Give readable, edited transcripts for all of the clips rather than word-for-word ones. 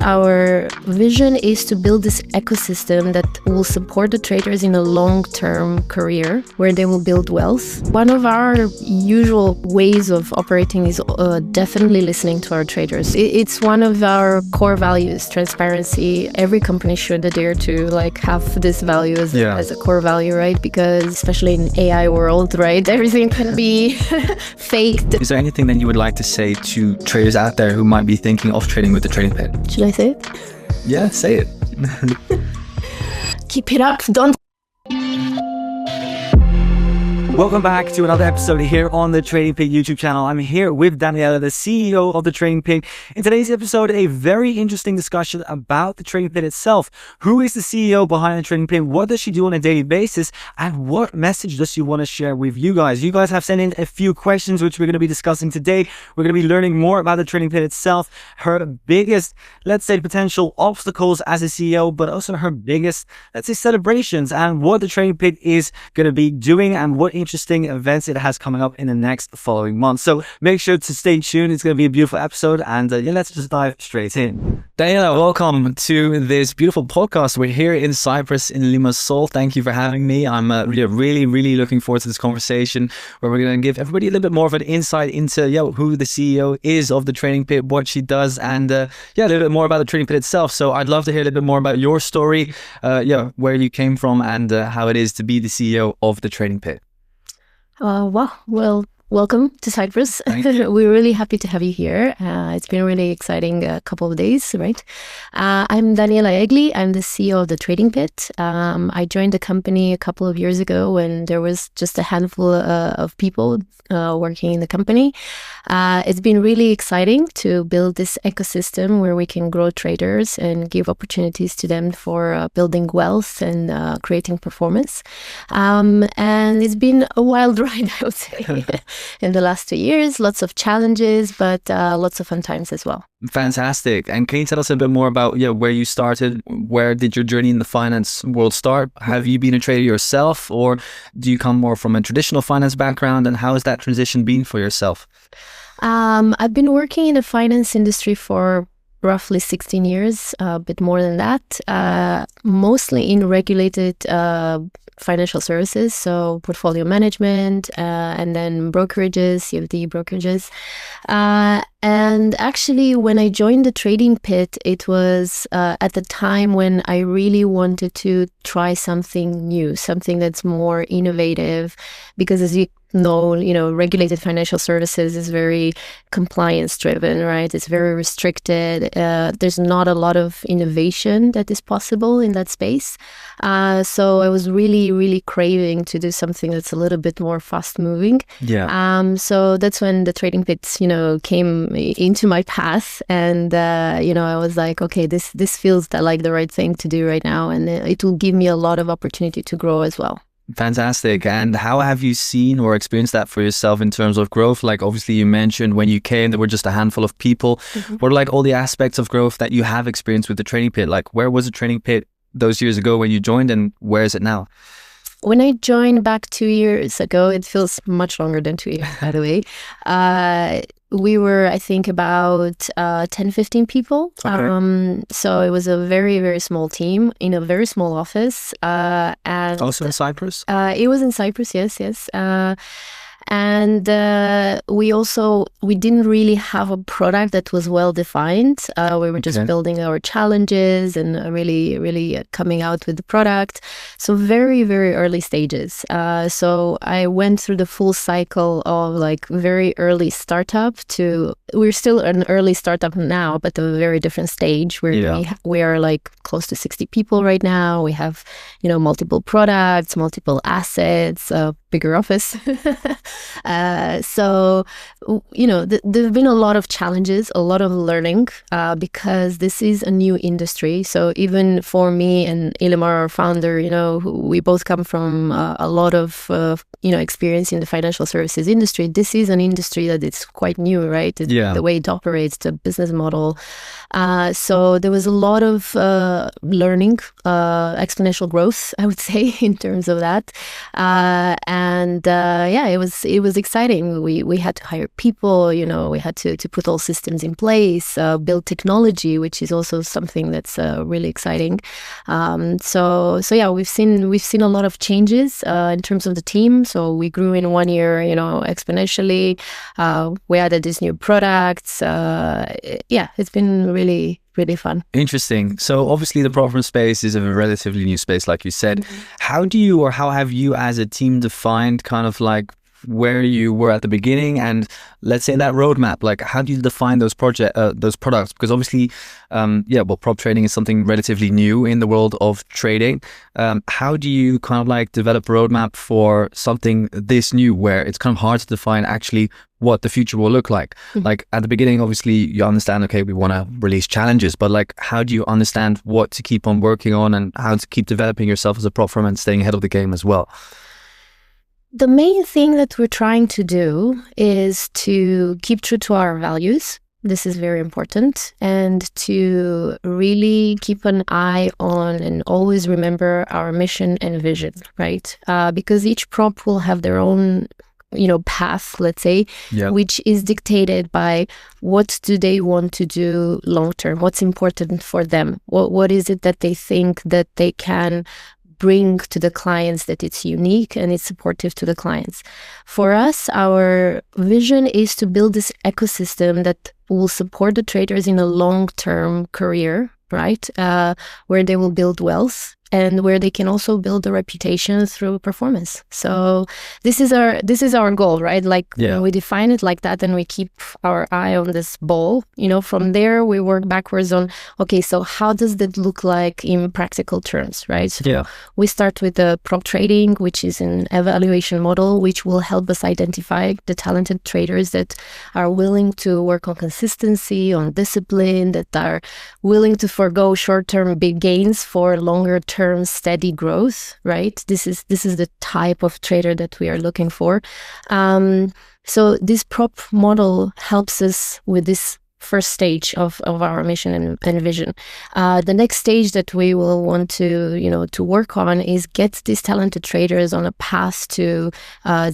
Our vision is to build this ecosystem that will support the traders in a long-term career where they will build wealth. One of our usual ways of operating is definitely listening to our traders. It's one of our core values, transparency. Every company should adhere to have this value as a core value, right? Because especially in AI world, right, everything can be faked. Is there anything that you would like to say to traders out there who might be thinking of trading with the Trading Pit? Should I say it? Yeah, say it. Keep it up. Don't. Welcome back to another episode here on the Trading Pit YouTube channel. I'm here with Daniela, the CEO of the Trading Pit. In today's episode, a very interesting discussion about the Trading Pit itself. Who is the CEO behind the Trading Pit? What does she do on a daily basis? And what message does she want to share with you guys? You guys have sent in a few questions, which we're going to be discussing today. We're going to be learning more about the Trading Pit itself, her biggest, let's say, potential obstacles as a CEO, but also her biggest, let's say, celebrations, and what the Trading Pit is going to be doing and what interesting events it has coming up in the next following month. So make sure to stay tuned. It's going to be a beautiful episode, and let's just dive straight in. Daniela, welcome to this beautiful podcast. We're here in Cyprus, in Limassol. Thank you for having me. I'm really looking forward to this conversation where we're going to give everybody a little bit more of an insight into who the CEO is of the Trading Pit, what she does, and a little bit more about the Trading Pit itself. So I'd love to hear a little bit more about your story, where you came from, and how it is to be the CEO of the Trading Pit. Well, welcome to Cyprus. We're really happy to have you here. It's been a really exciting couple of days, right? I'm Daniela Egli. I'm the CEO of the Trading Pit. I joined the company a couple of years ago when there was just a handful of people working in the company. It's been really exciting to build this ecosystem where we can grow traders and give opportunities to them for building wealth and creating performance. And it's been a wild ride, I would say, in the last 2 years. Lots of challenges, but lots of fun times as well. Fantastic. And can you tell us a bit more about where you started? Where did your journey in the finance world start? Have you been a trader yourself, or do you come more from a traditional finance background? And how has that transition been for yourself? I've been working in the finance industry for roughly 16 years, a bit more than that, mostly in regulated financial services, so portfolio management, and then brokerages, CFD brokerages. And actually, when I joined the Trading Pit, it was at the time when I really wanted to try something new, something that's more innovative, because as you know, regulated financial services is very compliance driven, right? It's very restricted. There's not a lot of innovation that is possible in that space. So I was really craving to do something that's a little bit more fast moving. Yeah. So that's when the Trading Pit, came into my path, and I was like, okay, this feels like the right thing to do right now, and it will give me a lot of opportunity to grow as well. Fantastic. And how have you seen or experienced that for yourself in terms of growth? Like, obviously you mentioned when you came, there were just a handful of people. Mm-hmm. What are all the aspects of growth that you have experienced with the Trading Pit? Like, where was the Trading Pit those years ago when you joined, and where is it now? When I joined back 2 years ago, it feels much longer than 2 years, by the way. We were, I think, about 10, 15 people. Okay. So it was a very small team in a very small office. And also in Cyprus? It was in Cyprus, yes. And we didn't really have a product that was well defined. We were just building our challenges and really coming out with the product. So very early stages. So I went through the full cycle of very early startup to, we're still an early startup now, but a very different stage where we are close to 60 people right now. We have, multiple products, multiple assets, bigger office. So, there have been a lot of challenges, a lot of learning, because this is a new industry. So even for me and Ilimar, our founder, we both come from a lot of, experience in the financial services industry. This is an industry that is quite new, right? The way it operates, the business model. So there was a lot of learning, exponential growth, I would say, in terms of that. And And yeah, it was exciting. We had to hire people, you know, we had to put all systems in place, build technology, which is also something that's really exciting. So yeah, we've seen a lot of changes in terms of the team. So we grew in 1 year, you know, exponentially. We added these new products. Yeah, it's been really fun. Interesting. So obviously the prop firm space is a relatively new space, like you said. How do you, or how have you as a team defined kind of like where you were at the beginning, and let's say that roadmap? Like, how do you define those products? Because obviously, prop trading is something relatively new in the world of trading. How do you kind of like develop a roadmap for something this new, where it's kind of hard to define actually what the future will look like? Like at the beginning, obviously you understand, okay, we want to release challenges, but like, how do you understand what to keep on working on and how to keep developing yourself as a prop firm and staying ahead of the game as well? The main thing that we're trying to do is to keep true to our values. This is very important, and to really keep an eye on and always remember our mission and vision, right? Because each prop will have their own, you know, path, let's say, which is dictated by what do they want to do long term, what's important for them, what is it that they think that they can bring to the clients, that it's unique and it's supportive to the clients. For us, our vision is to build this ecosystem that will support the traders in a long-term career, right? Where they will build wealth and where they can also build a reputation through performance. So this is our goal, right? Like when we define it like that, and we keep our eye on this ball, you know, from there we work backwards on, okay, so how does that look like in practical terms, right? So we start with the prop trading, which is an evaluation model, which will help us identify the talented traders that are willing to work on consistency, on discipline, that are willing to forego short-term big gains for longer-term steady growth, right? This is the type of trader that we are looking for. So this prop model helps us with this first stage of our mission and vision. The next stage that we will want to, you know, to work on is get these talented traders on a path to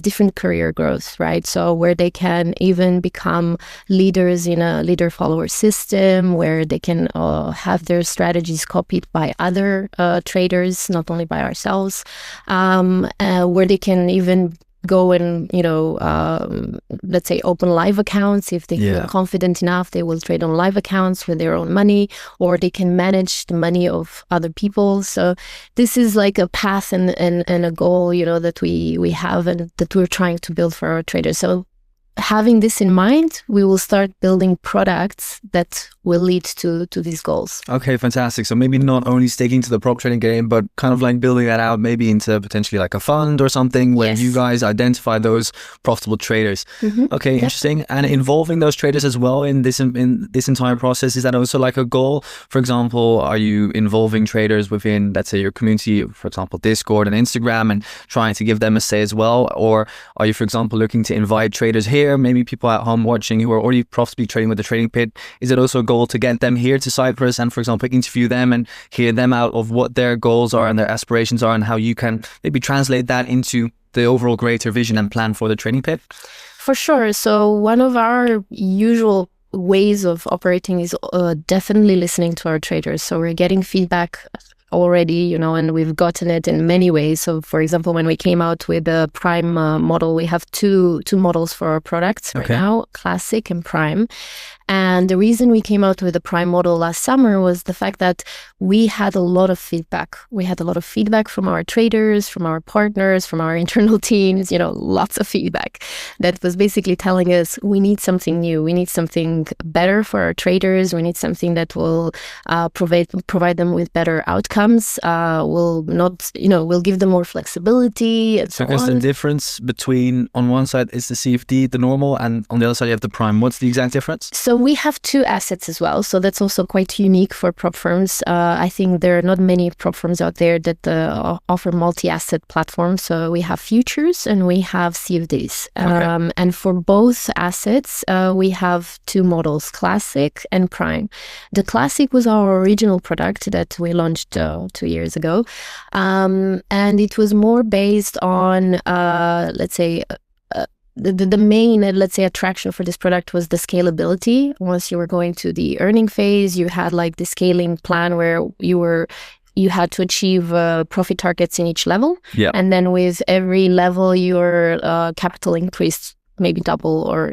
different career growth, right? So where they can even become leaders in a leader-follower system, where they can have their strategies copied by other traders, not only by ourselves, where they can even go and, you know, let's say open live accounts. If they feel confident enough, they will trade on live accounts with their own money, or they can manage the money of other people. So this is like a path and a goal, you know, that we have and that we're trying to build for our traders. So having this in mind, we will start building products that will lead to these goals. Okay, fantastic. So maybe not only sticking to the prop trading game, but kind of like building that out maybe into potentially like a fund or something where you guys identify those profitable traders. Okay, interesting. And involving those traders as well in this entire process, is that also like a goal? For example, are you involving traders within, let's say, your community, for example, Discord and Instagram, and trying to give them a say as well? Or are you, for example, looking to invite traders here, maybe people at home watching who are already profitably trading with the Trading Pit? Is it also a goal to get them here to Cyprus and, for example, interview them and hear them out of what their goals are and their aspirations are, and how you can maybe translate that into the overall greater vision and plan for the Trading Pit? For sure. So one of our usual ways of operating is definitely listening to our traders. So we're getting feedback already, you know, and we've gotten it in many ways. So for example, when we came out with the Prime model, we have two models for our products right now, Classic and Prime. And the reason we came out with the Prime model last summer was the fact that we had a lot of feedback. We had a lot of feedback from our traders, from our partners, from our internal teams, you know, lots of feedback that was basically telling us we need something new. We need something better for our traders. We need something that will provide them with better outcomes. Will not, you know, will give them more flexibility and so on. Because the difference between, on one side is the CFD, the normal, and on the other side you have the Prime. What's the exact difference? So we have two assets as well. So that's also quite unique for prop firms. I think there are not many prop firms out there that offer multi-asset platforms. So we have futures and we have CFDs. And for both assets, we have two models, Classic and Prime. The Classic was our original product that we launched so 2 years ago. And it was more based on, let's say, the main, let's say, attraction for this product was the scalability. Once you were going to the earning phase, you had like the scaling plan where you had to achieve profit targets in each level. Yeah. And then with every level, your capital increased maybe double or,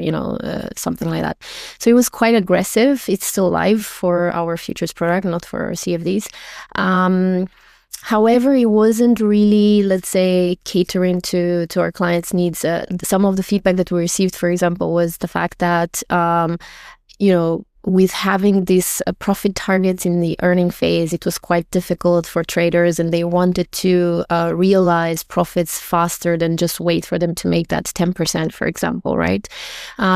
something like that. So it was quite aggressive. It's still live for our futures product, not for our CFDs. However, it wasn't really, let's say, catering to our clients' needs. Some of the feedback that we received, for example, was the fact that, with having these profit targets in the earning phase, it was quite difficult for traders, and they wanted to realize profits faster than just wait for them to make that 10%, for example, right?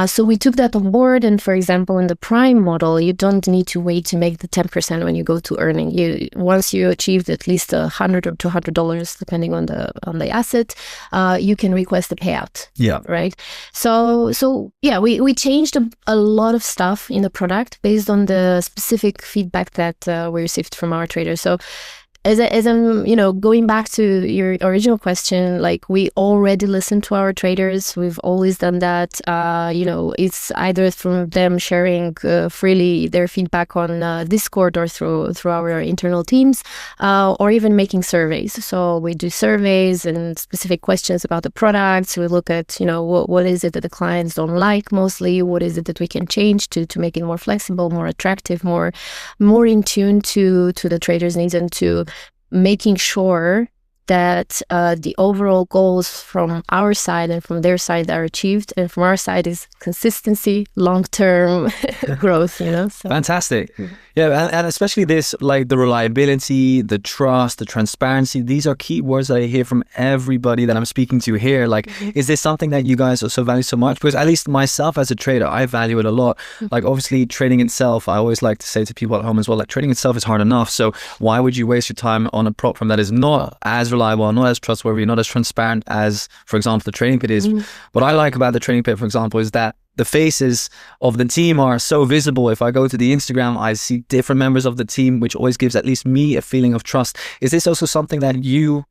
So we took that on board, and for example, in the prime model, you don't need to wait to make the 10% when you go to earning. Once you achieved at least $100 or $200, depending on the asset, you can request a payout. Yeah. Right. So yeah, we changed a lot of stuff in the product based on the specific feedback that we received from our traders. So as I'm, going back to your original question, like we already listen to our traders. We've always done that. It's either from them sharing freely their feedback on Discord or through our internal teams, or even making surveys. So we do surveys and specific questions about the products. We look at, what is it that the clients don't like mostly? What is it that we can change to make it more flexible, more attractive, more in tune to the traders' needs, and to making sure that the overall goals from our side and from their side are achieved. And from our side is consistency, long-term growth, So. Fantastic. Yeah, and especially this, like the reliability, the trust, the transparency, these are key words that I hear from everybody that I'm speaking to here. Like, is this something that you guys also value so much? Because at least myself as a trader, I value it a lot. Like, obviously, trading itself, I always like to say to people at home as well, like trading itself is hard enough. So why would you waste your time on a prop firm that is not as reliable, not as trustworthy, not as transparent as, for example, the Trading Pit is? What I like about the Trading Pit, for example, is that the faces of the team are so visible. If I go to the Instagram, I see different members of the team, which always gives at least me a feeling of trust. Is this also something that you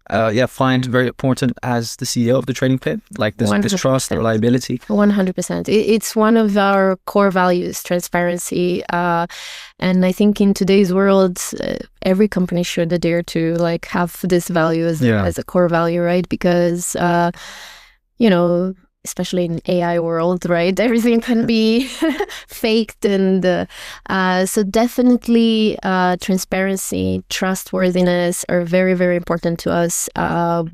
find very important as the CEO of the Trading Pit? Like this trust, the reliability? 100%. It's one of our core values, transparency. And I think in today's world, every company should adhere to have this value as a core value, right? Because, especially in AI world, right? Everything can be faked. And so definitely transparency, trustworthiness are very, very important to us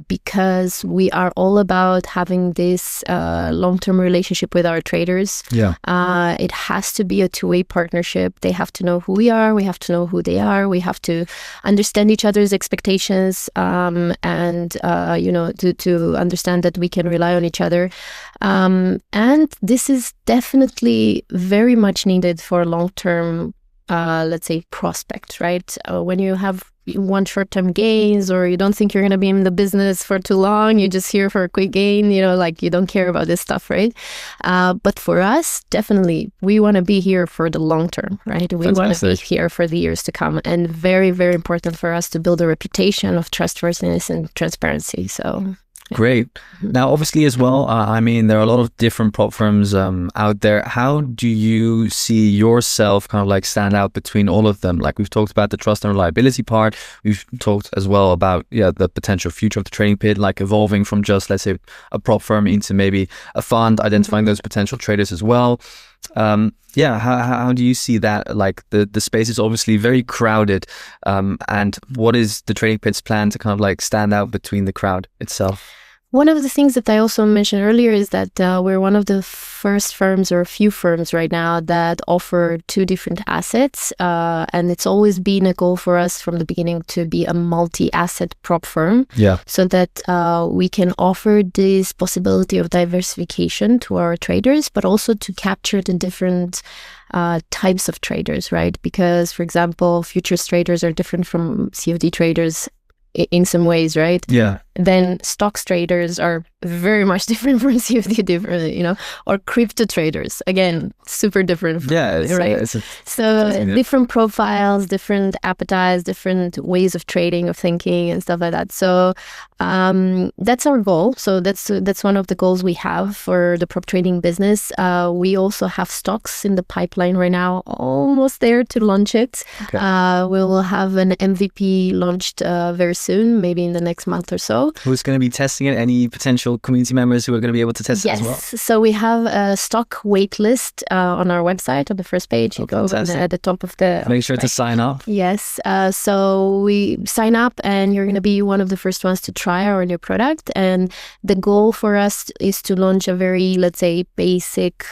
because we are all about having this long-term relationship with our traders. Yeah. It has to be a two-way partnership. They have to know who we are. We have to know who they are. We have to understand each other's expectations and to understand that we can rely on each other. And this is definitely very much needed for long-term, let's say, prospects, right? When you want short-term gains, or you don't think you're going to be in the business for too long, you're just here for a quick gain, you don't care about this stuff, right? But for us, definitely, we want to be here for the long term, right? We want to be here for the years to come. And very, very important for us to build a reputation of trustworthiness and transparency. So... Great. Now, obviously, as well, there are a lot of different prop firms out there. How do you see yourself kind of stand out between all of them? Like, we've talked about the trust and reliability part. We've talked as well about the potential future of the Trading Pit, like evolving from just, let's say, a prop firm into maybe a fund, identifying those potential traders as well. How do you see that? Like the space is obviously very crowded, and what is the Trading Pit's plan to kind of stand out between the crowd itself? One of the things that I also mentioned earlier is that we're one of the first firms, or a few firms right now, that offer two different assets. And it's always been a goal for us from the beginning to be a multi-asset prop firm. Yeah. So that we can offer this possibility of diversification to our traders, but also to capture the different types of traders, right? Because, for example, futures traders are different from CFD traders in some ways, right? Yeah. Then stocks traders are very much different from CFD, different, or crypto traders. Again, super different. Right? So different profiles, different appetites, different ways of trading, of thinking and stuff like that. So that's our goal. So that's one of the goals we have for the prop trading business. We also have stocks in the pipeline right now, almost there to launch it. We will have an MVP launched very soon, maybe in the next month or so. Who's going to be testing it? Any potential community members who are going to be able to test it as well? Yes. So we have a stock wait list on our website on the first page. You go at the top of the... Make sure to sign up. Yes. So we sign up and you're going to be one of the first ones to try our new product. And the goal for us is to launch a very, let's say, basic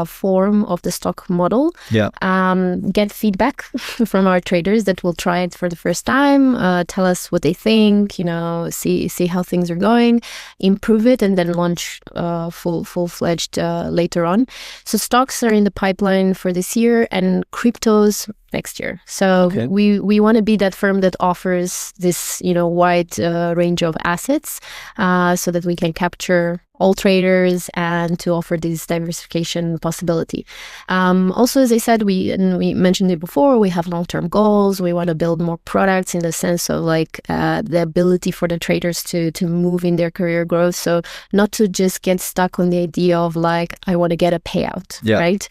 form of the stock model. Get feedback from our traders that will try it for the first time, tell us what they think, see how things are going, improve it, and then launch full-fledged later on. So stocks are in the pipeline for this year and cryptos next year. So we want to be that firm that offers this, wide range of assets so that we can capture all traders and to offer this diversification possibility. Also, as I said, we mentioned it before, we have long-term goals. We want to build more products in the sense of the ability for the traders to move in their career growth. So not to just get stuck on the idea of I want to get a payout, right?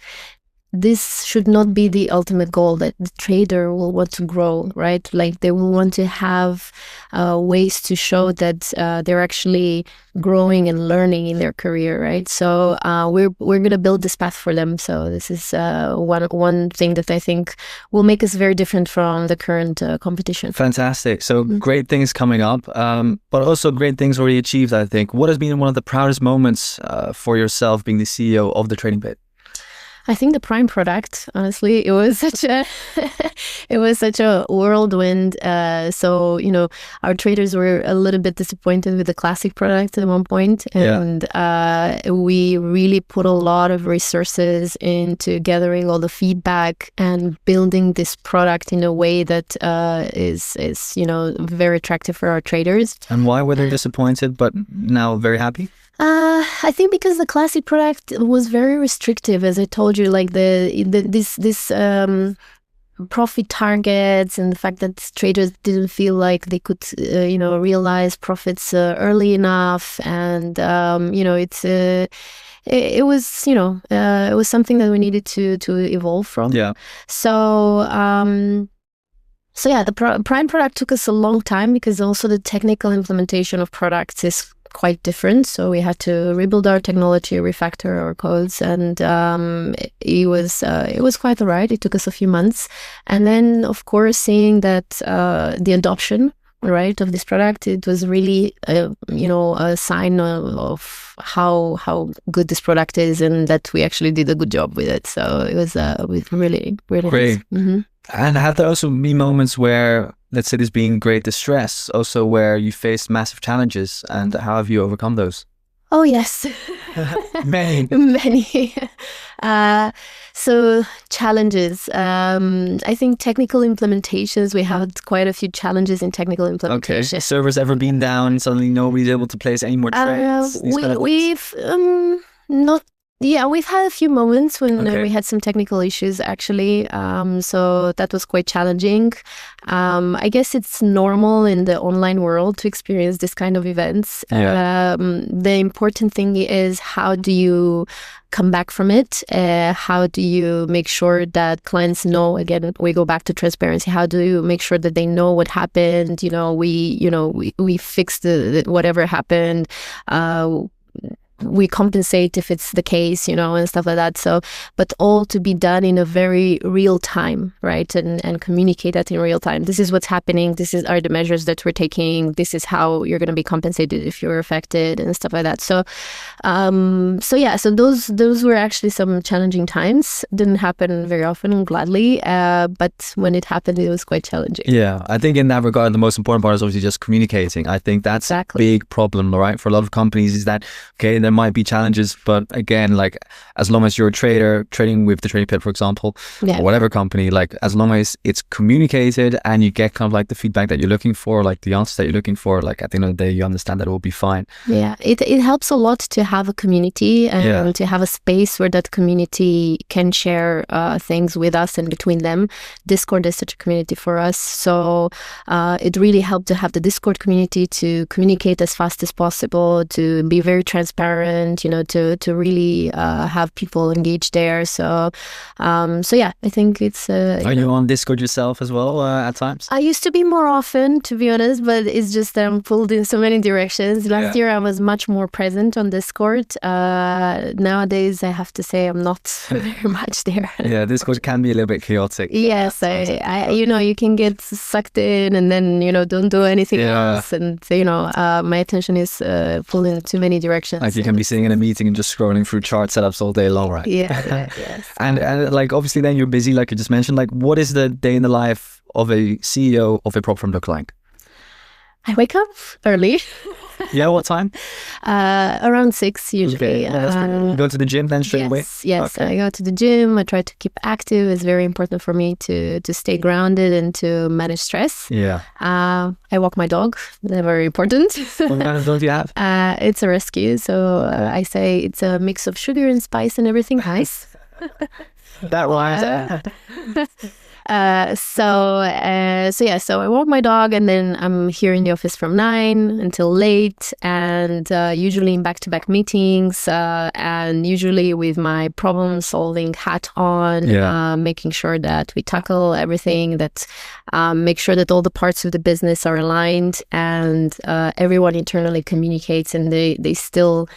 This should not be the ultimate goal, that the trader will want to grow, right? They will want to have ways to show that they're actually growing and learning in their career, right? So we're going to build this path for them. So this is one thing that I think will make us very different from the current competition. Fantastic. So great things coming up, but also great things already achieved, I think. What has been one of the proudest moments for yourself being the CEO of the Trading Pit? I think the Prime product, honestly, it was such a whirlwind. So, our traders were a little bit disappointed with the classic product at one point. And we really put a lot of resources into gathering all the feedback and building this product in a way that is very attractive for our traders. And why were they disappointed, but now very happy? I think because the classic product was very restrictive, as I told you, this profit targets and the fact that traders didn't feel like they could, realize profits early enough, and it was something that we needed to evolve from. So the Prime product took us a long time because also the technical implementation of products is quite different. So we had to rebuild our technology, refactor our codes, and it was quite all right. It took us a few months, and then of course seeing that the adoption, right, of this product, it was really a sign of how good this product is, and that we actually did a good job with it. So it was really great. Nice. And have there also been moments where, let's say, there's been great distress, also where you faced massive challenges, and how have you overcome those? Oh, yes. Many. So challenges. I think technical implementations, we had quite a few challenges in technical implementation. Okay. Servers ever been down? Suddenly nobody's able to place any more trades? We've had a few moments when we had some technical issues, actually. So that was quite challenging. I guess it's normal in the online world to experience this kind of events. The important thing is, how do you come back from it? How do you make sure that clients know? Again, we go back to transparency. How do you make sure that they know what happened? We fixed whatever happened. We compensate if it's the case, and stuff like that. So, but all to be done in a very real time, right? And communicate that in real time. This is what's happening. Are the measures that we're taking. This is how you're going to be compensated if you're affected, and stuff like that. So, so those were actually some challenging times. Didn't happen very often, gladly, but when it happened, it was quite challenging. Yeah, I think in that regard, the most important part is obviously just communicating. I think that's a big problem, right? For a lot of companies, is that, okay, there might be challenges, but again, like as long as you're a trader trading with the Trading Pit, for example, or whatever company, like as long as it's communicated and you get kind of like the feedback that you're looking for, like the answers that you're looking for, like at the end of the day, you understand that it will be fine. Yeah, it helps a lot to have a community and to have a space where that community can share things with us and between them. Discord is such a community for us, so it really helped to have the Discord community to communicate as fast as possible, to be very transparent, to really have people engaged there. So yeah, I think it's. Are you on Discord yourself as well at times? I used to be more often, to be honest, but it's just that I'm pulled in so many directions. Last year I was much more present on Discord. Nowadays, I have to say I'm not very much there. Yeah, Discord can be a little bit chaotic. Yes, I you can get sucked in and then don't do anything else, and my attention is pulled in too many directions. Like you can be sitting in a meeting and just scrolling through chart setups all day long, right? Yeah, yes. And like obviously then you're busy, like you just mentioned. Like what is the day in the life of a CEO of a prop firm look like? I wake up early. Yeah, what time? Around 6 usually. You go to the gym then straight away? Yes. Okay. I go to the gym. I try to keep active. It's very important for me to stay grounded and to manage stress. Yeah. I walk my dog. They're very important. What kind of dog do you have? It's a rescue. So I say it's a mix of sugar and spice and everything nice. That rhymes. So I walk my dog, and then I'm here in the office from 9 until late, and usually in back-to-back meetings, and usually with my problem-solving hat on, making sure that we tackle everything, that make sure that all the parts of the business are aligned, and everyone internally communicates, and they still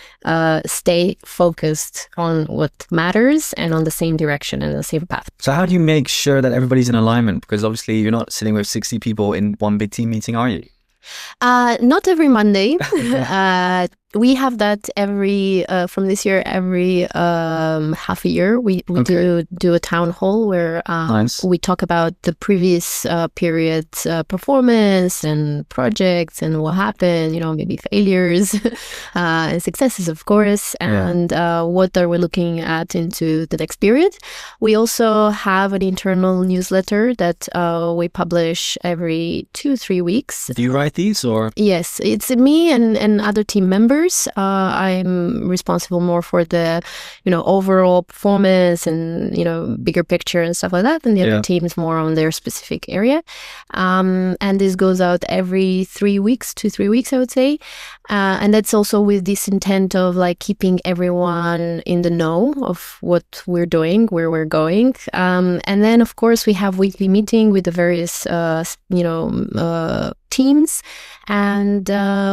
stay focused on what matters and on the same direction and the same path. So how do you make sure that everybody's in alignment? Because obviously you're not sitting with 60 people in one big team meeting, are you? Not every Monday. We have that from this year, every half a year. We do a town hall where we talk about the previous period's performance and projects and what happened, maybe failures and successes, of course, and what are we looking at into the next period. We also have an internal newsletter that we publish every 2-3 weeks. Do you write these or? Yes, it's me and other team members. I'm responsible more for the, overall performance and, bigger picture and stuff like that. And the other team is more on their specific area. And this goes out every 3 weeks, 2-3 weeks, I would say. And that's also with this intent of like keeping everyone in the know of what we're doing, where we're going. And then, of course, we have weekly meeting with the various, teams and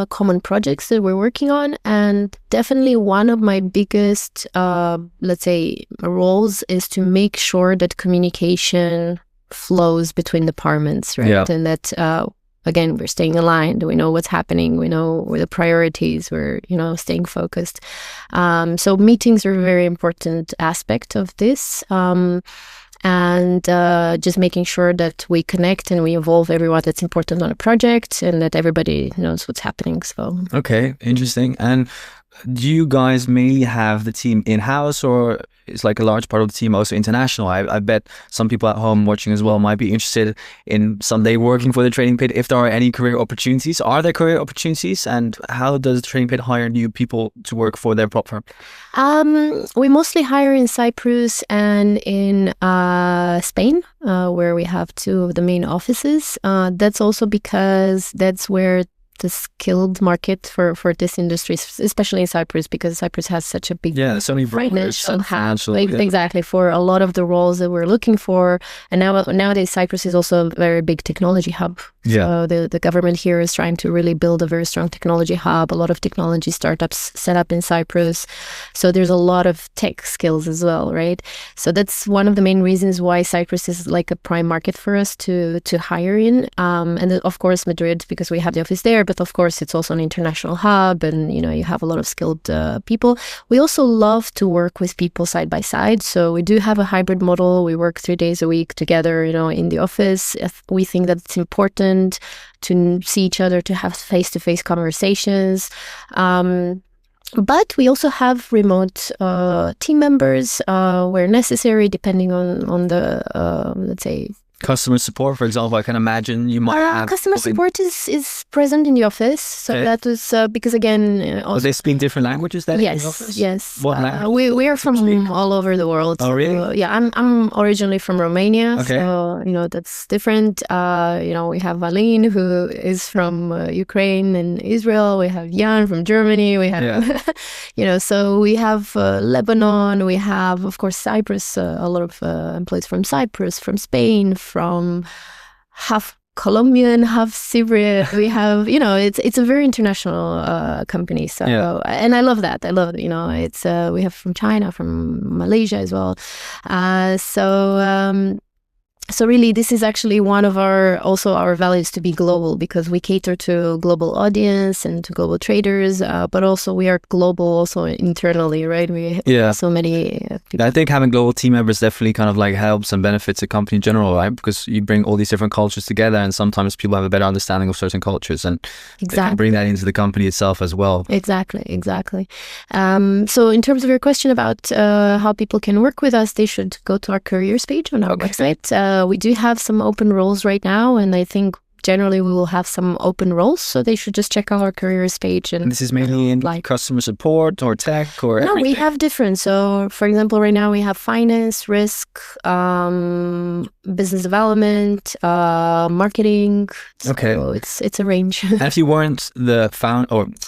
common projects that we're working on. And definitely one of my biggest, let's say, roles is to make sure that communication flows between departments, right? Yeah. And that, again, we're staying aligned. We know what's happening. We know where the priorities. We're, staying focused. So meetings are a very important aspect of this. And just making sure that we connect and we involve everyone that's important on a project and that everybody knows what's happening. So okay, interesting. And do you guys mainly have the team in-house, or is like a large part of the team also international? I bet some people at home watching as well might be interested in someday working for the Trading Pit. If there are any career opportunities, are there career opportunities, and how does the Trading Pit hire new people to work for their prop firm? We mostly hire in Cyprus and in Spain, where we have 2 of the main offices. That's also because that's where the skilled market for this industry, especially in Cyprus, because Cyprus has such a big so many financial exactly, for a lot of the roles that we're looking for. And nowadays Cyprus is also a very big technology hub. So the government here is trying to really build a very strong technology hub. A lot of technology startups set up in Cyprus. So there's a lot of tech skills as well, right? So that's one of the main reasons why Cyprus is like a prime market for us to hire in. And of course Madrid, because we have the office there. But of course, it's also an international hub, and you have a lot of skilled people. We also love to work with people side by side. So we do have a hybrid model. We work 3 days a week together, in the office. We think that it's important to see each other, to have face-to-face conversations. But we also have remote team members where necessary, depending on the, let's say, Customer support, for example, I can imagine you might have... Customer support is present in the office. So that was because, again... also, they speak different languages then in the office? Yes. What language? We are from all over the world. Oh, really? Yeah, I'm originally from Romania. Okay. So, that's different. We have Aline, who is from Ukraine and Israel. We have Jan from Germany. We have, so we have Lebanon. We have, of course, Cyprus, a lot of employees from Cyprus, from Spain, from half Colombian, half Cypriot. We have, it's a very international company. So, and I love that. I love, it's we have from China, from Malaysia as well. So really, this is actually one of our values, to be global, because we cater to a global audience and to global traders, but also we are global also internally, right? We have so many people. I think having global team members definitely kind of like helps and benefits a company in general, right? Because you bring all these different cultures together, and sometimes people have a better understanding of certain cultures, and they can bring that into the company itself as well. Exactly. So in terms of your question about how people can work with us, they should go to our careers page on our website. We do have some open roles right now, and I think generally we will have some open roles, so they should just check out our careers page. And this is mainly in customer support or tech or everything? No, we have different. So, for example, right now we have finance, risk, business development, marketing. So it's a range. And if you weren't the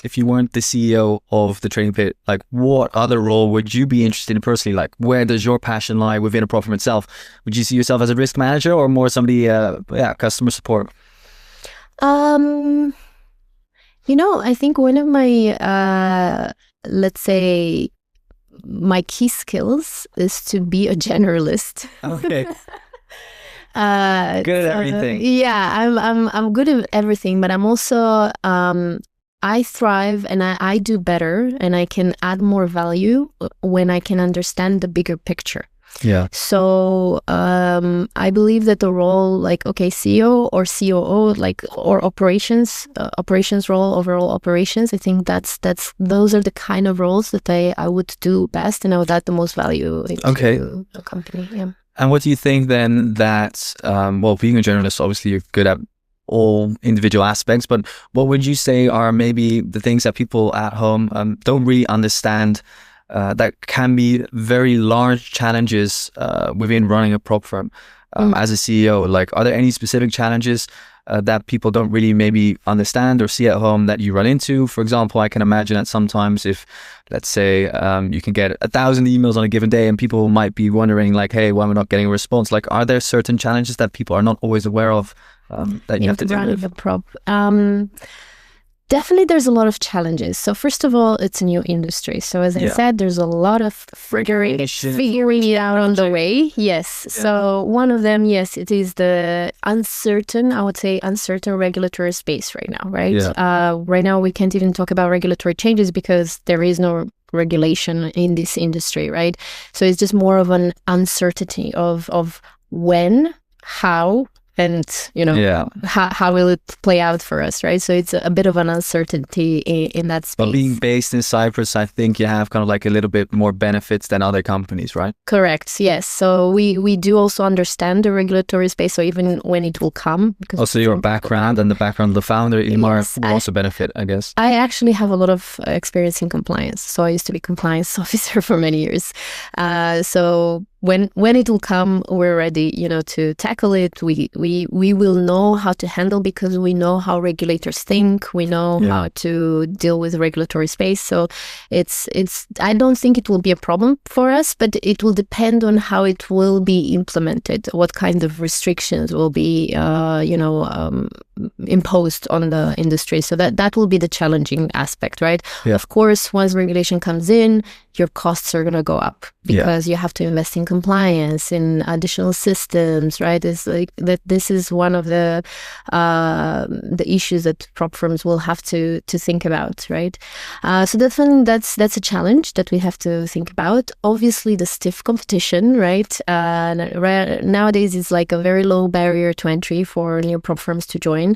if you weren't the CEO of the Trading Pit, like what other role would you be interested in personally? Like, where does your passion lie within a platform itself? Would you see yourself as a risk manager or more somebody, customer support? I think one of my, let's say, my key skills is to be a generalist. Okay. Good at everything. Yeah, I'm good at everything, but I'm also, I thrive and I do better, and I can add more value when I can understand the bigger picture. Yeah. So I believe that the role, like, CEO or COO, or operations role, overall operations, I think those are the kind of roles that I would do best, and I would add the most value into a company. Yeah. And what do you think then that, being a journalist, obviously you're good at all individual aspects, but what would you say are maybe the things that people at home don't really understand that can be very large challenges within running a prop firm as a CEO? Like, are there any specific challenges that people don't really maybe understand or see at home that you run into? For example, I can imagine that sometimes if, let's say, you can get 1,000 emails on a given day and people might be wondering like, hey, why am I not getting a response? Like, are there certain challenges that people are not always aware of that you have to deal with? Running a prop. Definitely, there's a lot of challenges. So first of all, it's a new industry. So as I said, there's a lot of figuring it out on the way. Yes. Yeah. So one of them, it is the uncertain regulatory space right now, right? Yeah. Right now, we can't even talk about regulatory changes because there is no regulation in this industry, right? So it's just more of an uncertainty of when, how, and how will it play out for us, right? So it's a bit of an uncertainty in that space. But being based in Cyprus, I think you have kind of like a little bit more benefits than other companies, right? Correct. Yes. So we do also understand the regulatory space. So even when it will come, because also your background and the background of the founder, Ilmar, will also benefit, I guess. I actually have a lot of experience in compliance. So I used to be compliance officer for many years. So when it will come, we're ready, to tackle it. We will know how to handle, because we know how regulators think. We know how to deal with regulatory space. So I don't think it will be a problem for us, but it will depend on how it will be implemented, what kind of restrictions will be, imposed on the industry. So that will be the challenging aspect, right? Yeah. Of course, once regulation comes in, your costs are going to go up because you have to invest in compliance, in additional systems, right? It's like that. This is one of the issues that prop firms will have to think about, right? So definitely that's a challenge that we have to think about. Obviously, the stiff competition, right? Nowadays, it's like a very low barrier to entry for new prop firms to join.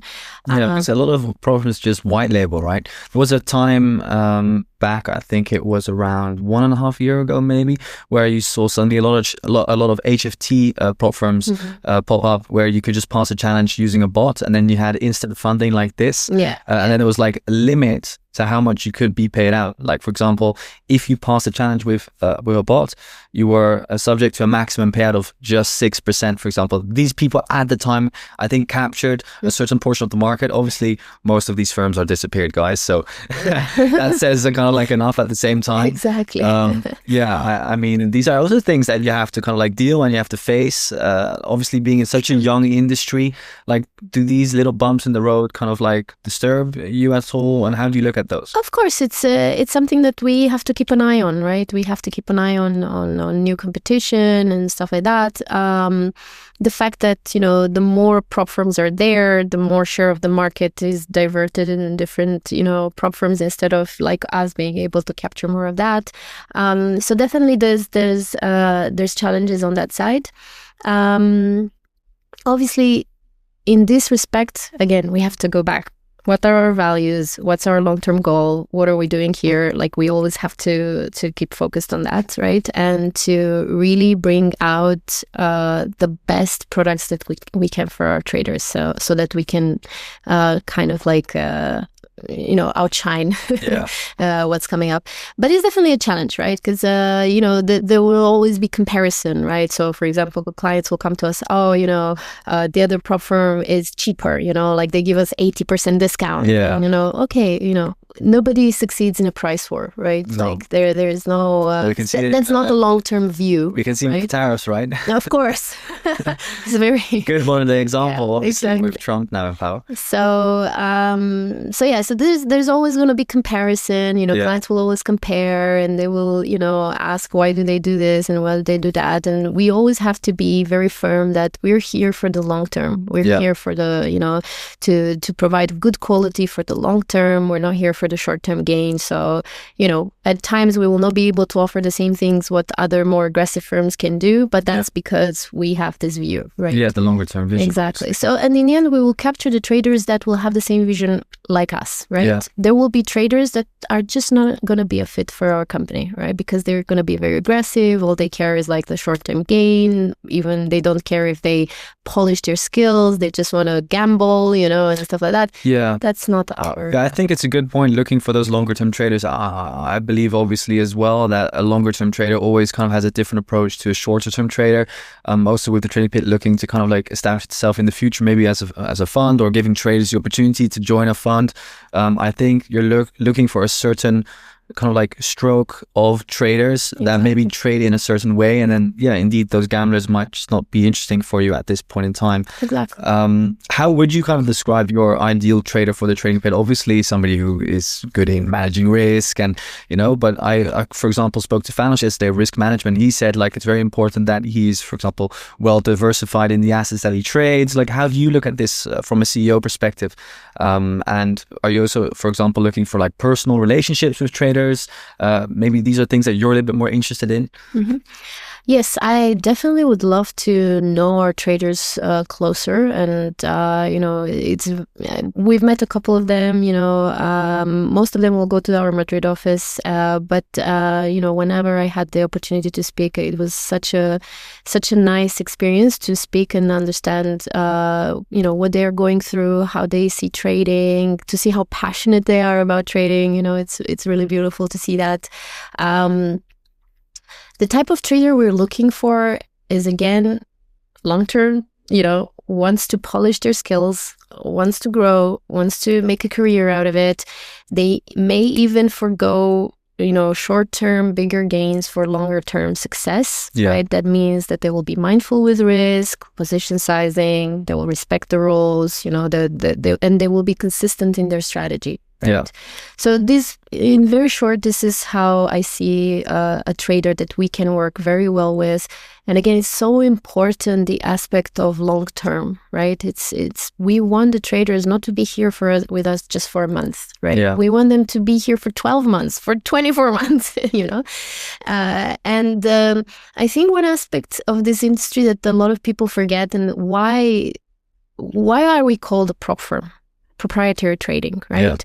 Yeah, because a lot of prop firms just white label, right? There was a time back, I think it was around 1.5 years ago, maybe, where you saw suddenly a lot of HFT prop firms pop up, where you could just pass a challenge using a bot, and then you had instant funding like this. Yeah. And then there was like a limit to how much you could be paid out. Like, for example, if you passed a challenge with a bot, you were subject to a maximum payout of just 6%, for example. These people at the time, I think, captured a certain portion of the market. Obviously, most of these firms are disappeared, guys. So that says kind of like enough at the same time. Exactly. I mean, these are also things that you have to kind of like deal and you have to face. Obviously, being in such a young industry, like, do these little bumps in the road kind of like disturb you at all? And how do you look at those? Of course, it's something that we have to keep an eye on, right? We have to keep an eye on new competition and stuff like that. The fact that, the more prop firms are there, the more share of the market is diverted in different, prop firms, instead of like us being able to capture more of that. So definitely there's challenges on that side. Obviously, in this respect, again, we have to go back. What are our values? What's our long-term goal? What are we doing here? Like, we always have to keep focused on that, right? And to really bring out the best products that we can for our traders, so that we can kind of like outshine what's coming up. But it's definitely a challenge, right? Because there will always be comparison, right? So for example, the clients will come to us, the other prop firm is cheaper, like they give us 80% discount. Okay, nobody succeeds in a price war, right? No. Like there is no that's not a long-term view. We can see right? Tariffs, right? Of course. It's a very good one of the example, obviously, exactly. with Trump now in power. So so there's always going to be comparison. Clients will always compare, and they will ask, why do they do this and why do they do that? And we always have to be very firm that we're here for the long term. We're here for the to provide good quality for the long term. We're not here for the short-term gain. So, at times we will not be able to offer the same things what other more aggressive firms can do, but that's because we have this view, right? Yeah, the longer-term vision. Exactly. So, and in the end, we will capture the traders that will have the same vision like us, right? Yeah. There will be traders that are just not going to be a fit for our company, right? Because they're going to be very aggressive. All they care is like the short-term gain. Even they don't care if they polish their skills. They just want to gamble, and stuff like that. Yeah. That's not our... Yeah, I think it's a good point looking for those longer-term traders. I believe, obviously, as well, that a longer-term trader always kind of has a different approach to a shorter-term trader. Also with the trading pit looking to kind of like establish itself in the future, maybe as a fund, or giving traders the opportunity to join a fund. I think you're looking for a certain kind of like stroke of traders that maybe trade in a certain way, and then indeed those gamblers might just not be interesting for you at this point in time. Exactly. How would you kind of describe your ideal trader for the trading pit? Obviously somebody who is good in managing risk, and but I for example spoke to Fanos yesterday, risk management. He said like it's very important that he's, for example, well diversified in the assets that he trades. Like, how do you look at this from a CEO perspective? And are you also, for example, looking for like personal relationships with traders? Maybe these are things that you're a little bit more interested in. Mm-hmm. Yes, I definitely would love to know our traders closer, and we've met a couple of them. Most of them will go to our Madrid office, but whenever I had the opportunity to speak, it was such a nice experience to speak and understand what they're going through, how they see trading, to see how passionate they are about trading. It's really beautiful to see that. The type of trader we're looking for is, again, long-term, wants to polish their skills, wants to grow, wants to make a career out of it. They may even forgo, short-term, bigger gains for longer-term success, right? That means that they will be mindful with risk, position sizing, they will respect the rules, and they will be consistent in their strategy. Right? Yeah. So this, in very short, this is how I see a trader that we can work very well with. And again, it's so important, the aspect of long term, right? We want the traders not to be here with us just for a month, right? Yeah. We want them to be here for 12 months, for 24 months, And I think one aspect of this industry that a lot of people forget, and why are we called a prop firm? Proprietary trading, right?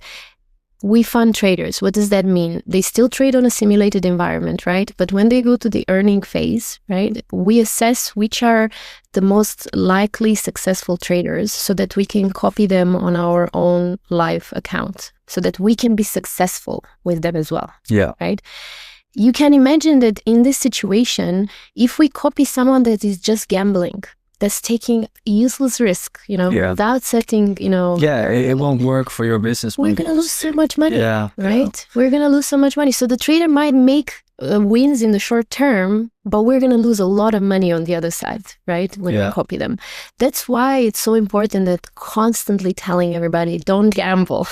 we fund traders. What does that mean? They still trade on a simulated environment, right? But when they go to the earning phase, right, we assess which are the most likely successful traders so that we can copy them on our own live account so that we can be successful with them as well. Yeah. Right? You can imagine that in this situation, if we copy someone that is just gambling, that's taking useless risk, without setting, Yeah, it won't work for your business. We're going to lose so much money, right? Yeah. We're going to lose so much money. So the trader might make wins in the short term, but we're going to lose a lot of money on the other side, right? When we copy them. That's why it's so important that constantly telling everybody, don't gamble,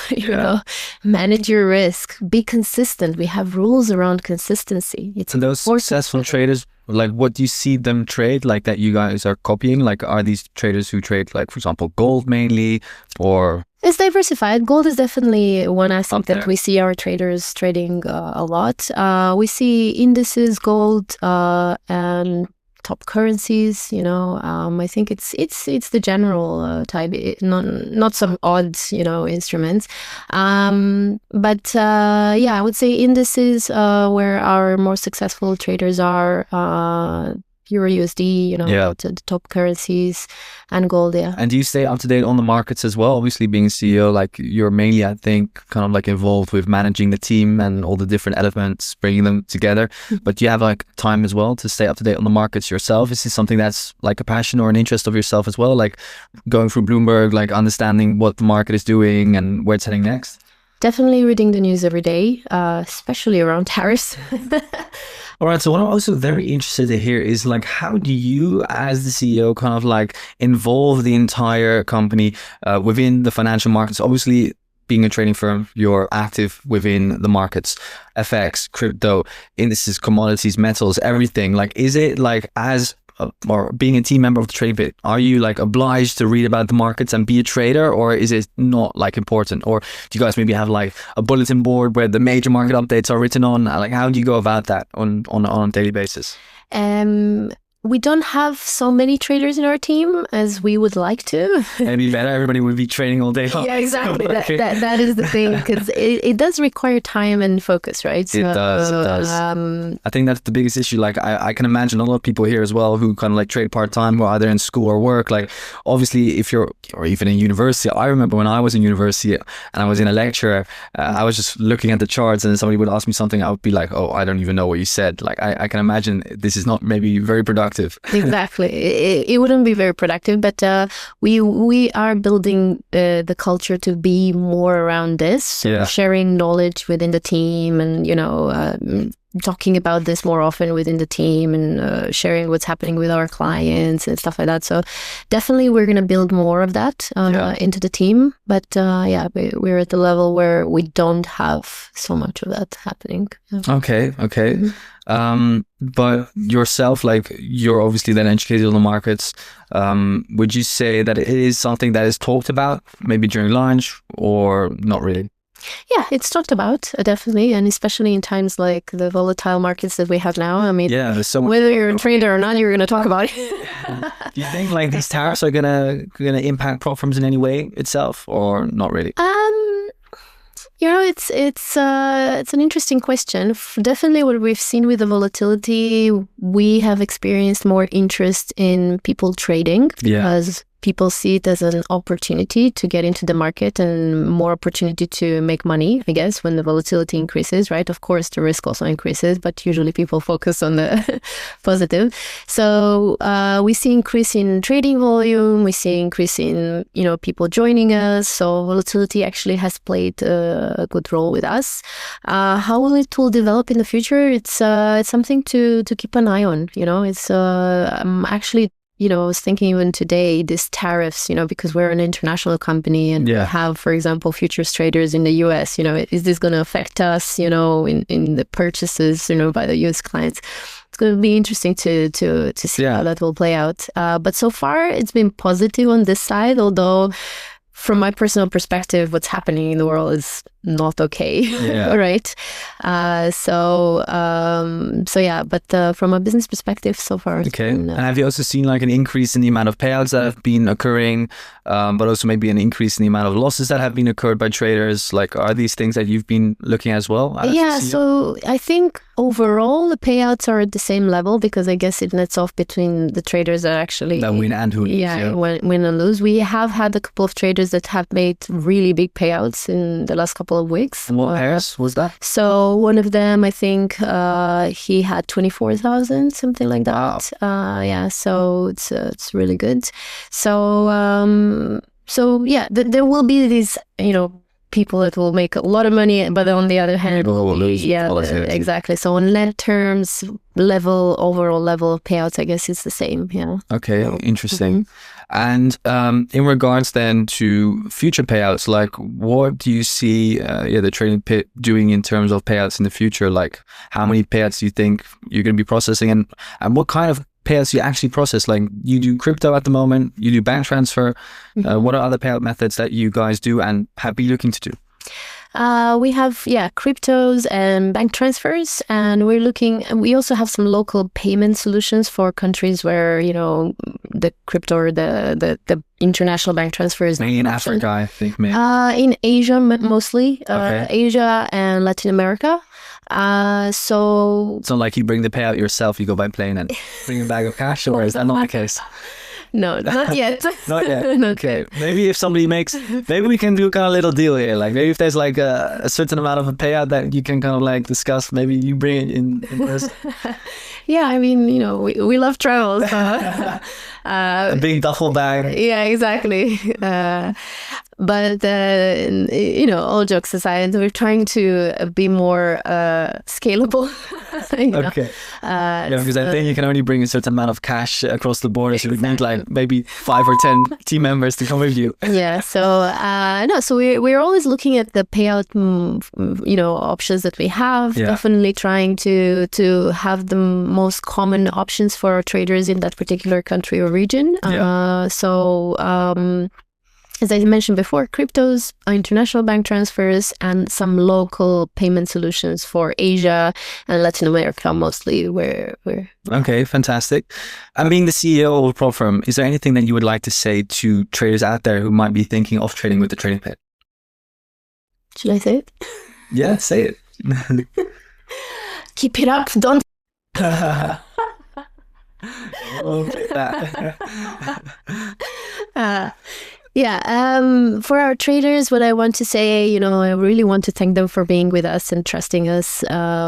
manage your risk, be consistent. We have rules around consistency. And those successful traders, like what do you see them trade, like that you guys are copying? Like are these traders who trade, like, for example, gold mainly, or? It's diversified. Gold is definitely one asset that we see our traders trading a lot. We see indices, gold, and top currencies. I think it's the general type, not some odd instruments. But I would say indices where our more successful traders are. Euro USD, to the top currencies, and gold, And do you stay up to date on the markets as well? Obviously, being a CEO, like you're mainly, I think, kind of like involved with managing the team and all the different elements, bringing them together. But do you have like time as well to stay up to date on the markets yourself? Is this something that's like a passion or an interest of yourself as well? Like going through Bloomberg, like understanding what the market is doing and where it's heading next? Definitely reading the news every day, especially around tariffs. All right. So what I'm also very interested to hear is like, how do you as the CEO kind of like involve the entire company within the financial markets? Obviously, being a trading firm, you're active within the markets, FX, crypto, indices, commodities, metals, everything. Like, is it like or being a team member of the Trading Pit, are you like obliged to read about the markets and be a trader, or is it not like important? Or do you guys maybe have like a bulletin board where the major market updates are written on? Like, how do you go about that on a daily basis? We don't have so many traders in our team as we would like to. It'd be better. Everybody would be trading all day long. Yeah, exactly. That is the thing, because it does require time and focus, right? So, it does. I think that's the biggest issue. Like, I can imagine a lot of people here as well who kind of like trade part-time, who are either in school or work. Like, obviously, if you're, or even in university, I remember when I was in university and I was in a lecture, I was just looking at the charts and somebody would ask me something, I would be like, oh, I don't even know what you said. Like, I can imagine this is not maybe very productive. Exactly. It wouldn't be very productive, but we are building the culture to be more around this, sharing knowledge within the team, and talking about this more often within the team, and sharing what's happening with our clients and stuff like that. So definitely we're going to build more of that into the team, but we're at the level where we don't have so much of that happening. Okay. But yourself, like, you're obviously then educated on the markets. Would you say that it is something that is talked about maybe during lunch, or not really? Yeah, it's talked about, definitely, and especially in times like the volatile markets that we have now. I mean, whether you're a trader or not, you're going to talk about it. Do you think like these tariffs are gonna impact prop firms in any way itself, or not really? It's an interesting question. Definitely what we've seen with the volatility, we have experienced more interest in people trading because people see it as an opportunity to get into the market and more opportunity to make money, I guess, when the volatility increases, right? Of course, the risk also increases, but usually people focus on the positive. So we see increase in trading volume, we see increase in, people joining us. So volatility actually has played a good role with us. How will it develop in the future? It's something to keep an eye on. It's actually, I was thinking even today, these tariffs, because we're an international company and have, for example, futures traders in the US, is this going to affect us, in the purchases, by the US clients? It's going to be interesting to see how that will play out. But so far, it's been positive on this side, although from my personal perspective, what's happening in the world is not okay, right? So yeah, but from a business perspective, so far. Okay. And have you also seen like an increase in the amount of payouts that have been occurring, but also maybe an increase in the amount of losses that have been occurred by traders? Like, are these things that you've been looking at as well? Yeah, so I think overall the payouts are at the same level, because I guess it nets off between the traders that actually that win and who lose. Yeah, win and lose. We have had a couple of traders that have made really big payouts in the last couple of weeks. And what pairs was that? So one of them, I think he had 24,000, something like that. Wow. Yeah, so it's really good. So yeah, there will be these, people that will make a lot of money, but on the other hand, people will lose. Yeah, exactly. So on net terms, overall level of payouts, I guess it's the same. Yeah. Okay, interesting. And in regards then to future payouts, like what do you see the trading pit doing in terms of payouts in the future? Like how many payouts do you think you're going to be processing, and what kind of payouts you actually process? Like you do crypto at the moment, you do bank transfer. What are other payout methods that you guys do and have been looking to do? We have, cryptos and bank transfers, and we also have some local payment solutions for countries where, the crypto or the international bank transfer is mainly in Africa, I think. Maybe. In Asia, mostly. Asia and Latin America. So it's not like you bring the payout yourself, you go by plane and bring a bag of cash, or is that not the case? No, not yet. Not yet. Okay. Maybe if somebody maybe we can do kind of a little deal here. Like maybe if there's like a certain amount of a payout that you can kind of like discuss, maybe you bring it in person. Yeah, I mean, we love travel. So, a big duffel bag. Yeah, exactly. But all jokes aside, we're trying to be more scalable. Okay. Because I think you can only bring a certain amount of cash across the border, so we need like maybe 5 or 10 team members to come with you. Yeah. So so we're always looking at the payout, options that we have. Yeah. Definitely trying to have the most common options for our traders in that particular country or region. Yeah. As I mentioned before, cryptos, international bank transfers, and some local payment solutions for Asia and Latin America, mostly. Okay, fantastic. And being the CEO of a prop firm, is there anything that you would like to say to traders out there who might be thinking of trading with the trading pit? Should I say it? Yeah, say it. Keep it up. Don't. For our traders, what I want to say, I really want to thank them for being with us and trusting us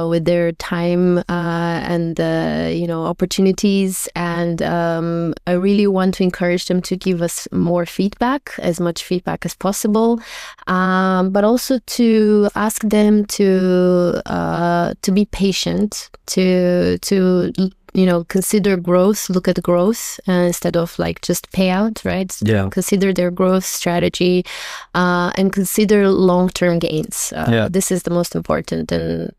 with their time and opportunities. And I really want to encourage them to give us more feedback, as much feedback as possible, but also to ask them to be patient, to consider growth, look at growth instead of like just payout, right? Yeah. Consider their growth strategy and consider long-term gains. This is the most important, and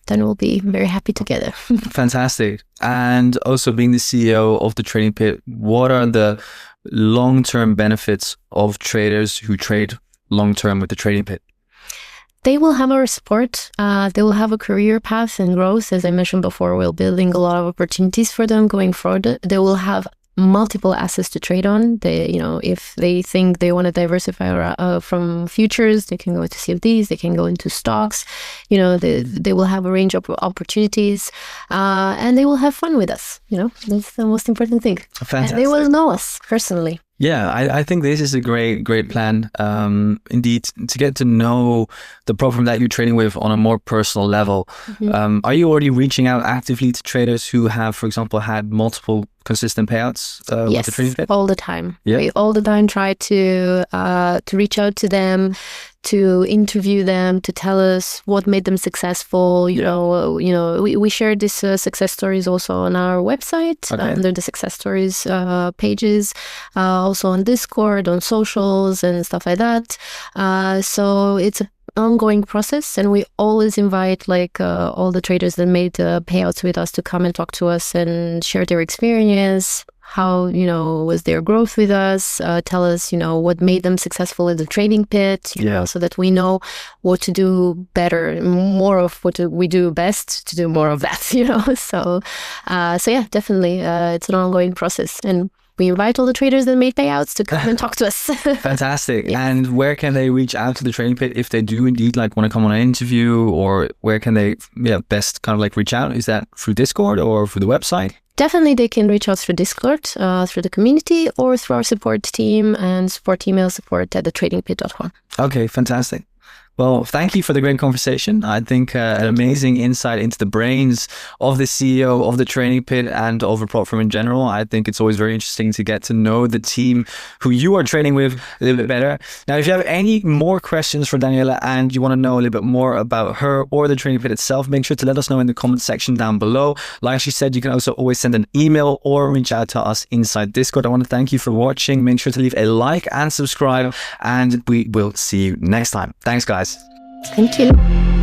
then we'll be very happy together. Fantastic. And also being the CEO of the Trading Pit, what are the long-term benefits of traders who trade long-term with the Trading Pit? They will have our support. They will have a career path and growth. As I mentioned before, we're building a lot of opportunities for them going forward. They will have multiple assets to trade on. They, if they think they want to diversify from futures, they can go into CFDs, they can go into stocks. They will have a range of opportunities, and they will have fun with us. That's the most important thing. Fantastic. And they will know us personally. Yeah, I think this is a great plan. Indeed, to get to know the prop firm that you're trading with on a more personal level. Mm-hmm. Are you already reaching out actively to traders who have, for example, had multiple consistent payouts with the Trading Pit? All the time. Yeah. We all the time try to reach out to them, to interview them, to tell us what made them successful. We share these success stories also on our website, under the success stories pages, also on Discord, on socials and stuff like that. So it's an ongoing process, and we always invite all the traders that made payouts with us to come and talk to us and share their experience, how, was their growth with us, tell us, what made them successful in the trading pit, so that we know what to do better, more of what we do best to do more of that, So yeah, definitely, it's an ongoing process. And we invite all the traders that made payouts to come and talk to us. Fantastic. Yeah. And where can they reach out to the Trading Pit if they do indeed want to come on an interview, or where can they best kind of reach out? Is that through Discord or through the website? Definitely, they can reach out through Discord, through the community, or through our support team and support email support@thetradingpit.com. Okay, fantastic. Well, thank you for the great conversation. I think an amazing insight into the brains of the CEO of the Trading Pit and of a platform in general. I think it's always very interesting to get to know the team who you are trading with a little bit better. Now, if you have any more questions for Daniela and you want to know a little bit more about her or the Trading Pit itself, make sure to let us know in the comment section down below. Like she said, you can also always send an email or reach out to us inside Discord. I want to thank you for watching. Make sure to leave a like and subscribe, and we will see you next time. Thanks, guys. Thank you.